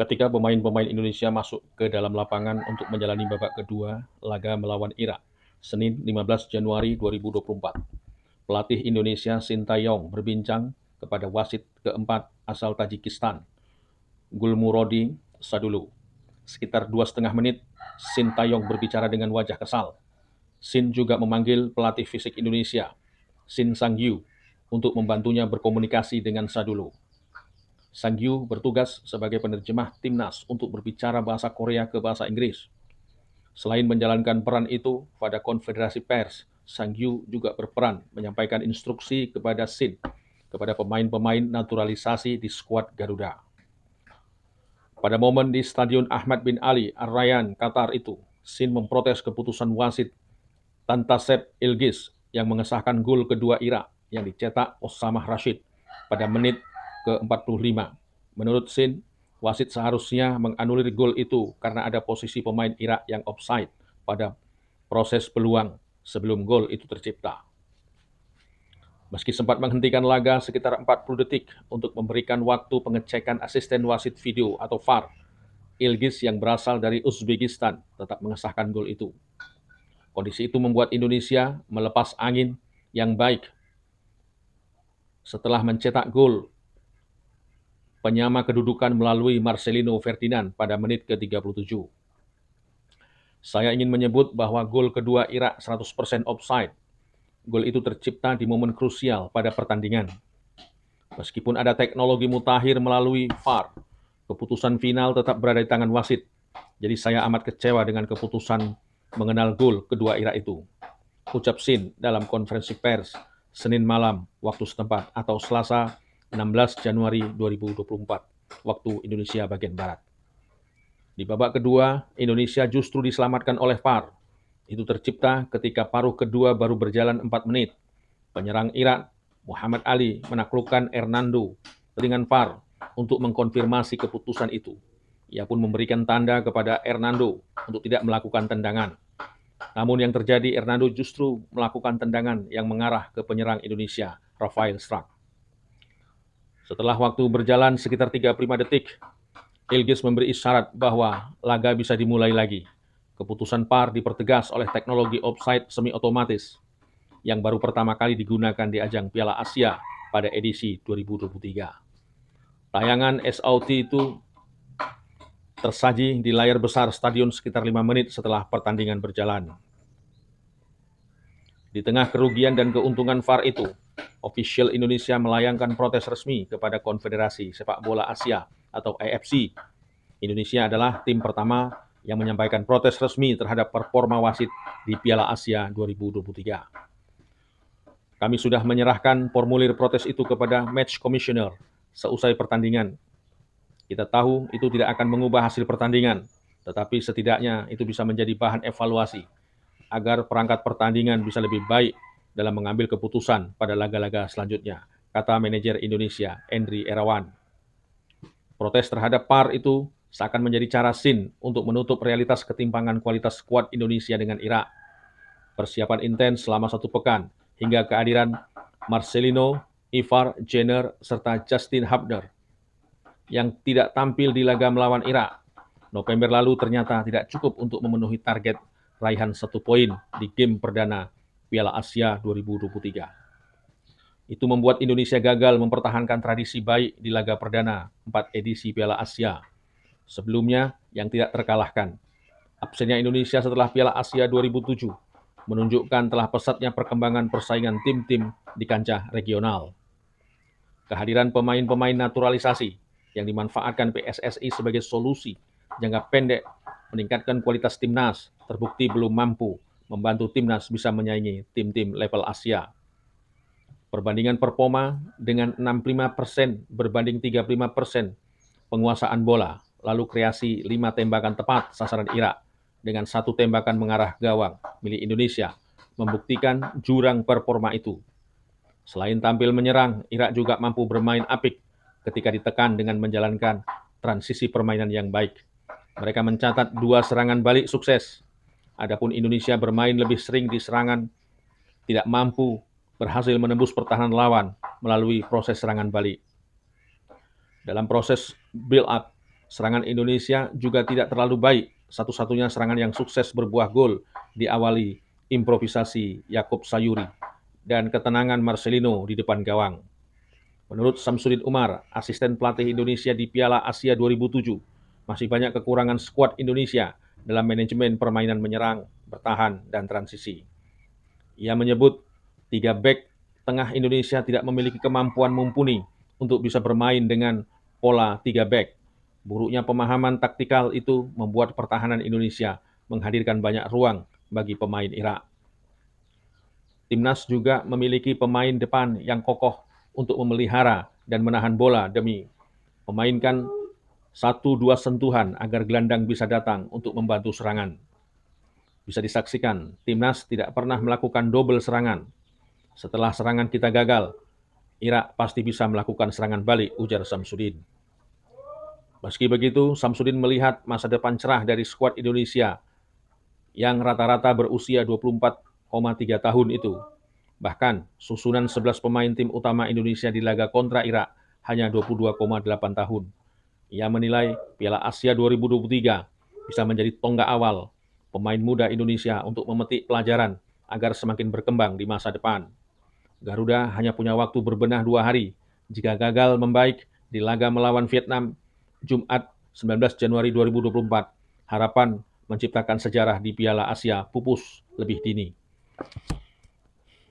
ketika pemain-pemain Indonesia masuk ke dalam lapangan untuk menjalani babak kedua laga melawan Irak, Senin 15 Januari 2024. Pelatih Indonesia Sintayong berbincang kepada wasit keempat asal Tajikistan, Gulmurodi Sadulu. Sekitar 2,5 menit, Sintayong berbicara dengan wajah kesal. Sin juga memanggil pelatih fisik Indonesia, Shin Sang-Yu, untuk membantunya berkomunikasi dengan Sadulu. Sang-Yu bertugas sebagai penerjemah timnas untuk berbicara bahasa Korea ke bahasa Inggris. Selain menjalankan peran itu pada konfederasi pers, Sang-Yu juga berperan menyampaikan instruksi kepada Shin, kepada pemain-pemain naturalisasi di skuad Garuda. Pada momen di Stadion Ahmad bin Ali, Ar-Rayyan, Qatar itu, Shin memprotes keputusan wasit Tantasep Ilgiz yang mengesahkan gol kedua Irak yang dicetak Osama Rashid pada menit ke-45. Menurut Shin, wasit seharusnya menganulir gol itu karena ada posisi pemain Irak yang offside pada proses peluang sebelum gol itu tercipta. Meski sempat menghentikan laga sekitar 40 detik untuk memberikan waktu pengecekan asisten wasit video atau VAR, Ilgiz yang berasal dari Uzbekistan tetap mengesahkan gol itu. Kondisi itu membuat Indonesia melepas angin yang baik setelah mencetak gol penyama kedudukan melalui Marcelino Ferdinand pada menit ke-37. Saya ingin menyebut bahwa gol kedua Irak 100% offside. Gol itu tercipta di momen krusial pada pertandingan. Meskipun ada teknologi mutakhir melalui VAR, keputusan final tetap berada di tangan wasit. Jadi saya amat kecewa dengan keputusan mengenal gol kedua Irak itu. Ucap Shin dalam konferensi pers Senin malam waktu setempat atau Selasa 16 Januari 2024 waktu Indonesia bagian Barat. Di babak kedua, Indonesia justru diselamatkan oleh VAR. Itu tercipta ketika paruh kedua baru berjalan 4 menit. Penyerang Irak, Muhammad Ali, menaklukkan Hernando dengan VAR untuk mengkonfirmasi keputusan itu. Ia pun memberikan tanda kepada Hernando untuk tidak melakukan tendangan. Namun yang terjadi, Hernando justru melakukan tendangan yang mengarah ke penyerang Indonesia, Rafael Struijk. Setelah waktu berjalan sekitar 35 detik, Ilgiz memberi isyarat bahwa laga bisa dimulai lagi. Keputusan VAR dipertegas oleh teknologi offside semi-otomatis yang baru pertama kali digunakan di ajang Piala Asia pada edisi 2023. Tayangan SOT itu tersaji di layar besar stadion sekitar 5 menit setelah pertandingan berjalan. Di tengah kerugian dan keuntungan VAR itu, ofisial Indonesia melayangkan protes resmi kepada Konfederasi Sepak Bola Asia atau AFC. Indonesia adalah tim pertama yang menyampaikan protes resmi terhadap performa wasit di Piala Asia 2023. Kami sudah menyerahkan formulir protes itu kepada Match Commissioner seusai pertandingan. Kita tahu itu tidak akan mengubah hasil pertandingan, tetapi setidaknya itu bisa menjadi bahan evaluasi agar perangkat pertandingan bisa lebih baik dalam mengambil keputusan pada laga-laga selanjutnya, kata manajer Indonesia, Endri Erawan. Protes terhadap VAR itu seakan menjadi cara Shin untuk menutup realitas ketimpangan kualitas skuad Indonesia dengan Irak. Persiapan intens selama 1 pekan, hingga kehadiran Marcelino, Ivar Jenner, serta Justin Hubner yang tidak tampil di laga melawan Irak November lalu ternyata tidak cukup untuk memenuhi target raihan 1 poin di game perdana Piala Asia 2023. Itu membuat Indonesia gagal mempertahankan tradisi baik di laga perdana 4 edisi Piala Asia sebelumnya yang tidak terkalahkan. Absennya Indonesia setelah Piala Asia 2007 menunjukkan telah pesatnya perkembangan persaingan tim-tim di kancah regional. Kehadiran pemain-pemain naturalisasi yang dimanfaatkan PSSI sebagai solusi jangka pendek meningkatkan kualitas timnas terbukti belum mampu membantu timnas bisa menyaingi tim-tim level Asia. Perbandingan performa dengan 65% berbanding 35% penguasaan bola, lalu kreasi 5 tembakan tepat sasaran Irak dengan 1 tembakan mengarah gawang milik Indonesia membuktikan jurang performa itu. Selain tampil menyerang, Irak juga mampu bermain apik ketika ditekan dengan menjalankan transisi permainan yang baik. Mereka mencatat 2 serangan balik sukses. Adapun Indonesia bermain lebih sering di serangan, tidak mampu berhasil menembus pertahanan lawan melalui proses serangan balik. Dalam proses build up, Serangan Indonesia juga tidak terlalu baik. Satu-satunya serangan yang sukses berbuah gol diawali improvisasi Yakob Sayuri dan ketenangan Marcelino di depan gawang. Menurut Samsudin Umar, asisten pelatih Indonesia di Piala Asia 2007, masih banyak kekurangan skuad Indonesia dalam manajemen permainan menyerang, bertahan, dan transisi. Ia menyebut 3 bek tengah Indonesia tidak memiliki kemampuan mumpuni untuk bisa bermain dengan pola 3 bek. Buruknya pemahaman taktikal itu membuat pertahanan Indonesia menghadirkan banyak ruang bagi pemain Irak. Timnas juga memiliki pemain depan yang kokoh untuk memelihara dan menahan bola demi memainkan 1-2 sentuhan agar gelandang bisa datang untuk membantu serangan. Bisa disaksikan, Timnas tidak pernah melakukan double serangan. Setelah serangan kita gagal, Irak pasti bisa melakukan serangan balik, ujar Samsudin. Meski begitu, Samsudin melihat masa depan cerah dari skuad Indonesia yang rata-rata berusia 24,3 tahun itu. Bahkan, susunan 11 pemain tim utama Indonesia di laga kontra Irak hanya 22,8 tahun. Ia menilai Piala Asia 2023 bisa menjadi tonggak awal pemain muda Indonesia untuk memetik pelajaran agar semakin berkembang di masa depan. Garuda hanya punya waktu berbenah 2 hari. Jika gagal membaik di laga melawan Vietnam, Jumat 19 Januari 2024, harapan menciptakan sejarah di Piala Asia pupus lebih dini.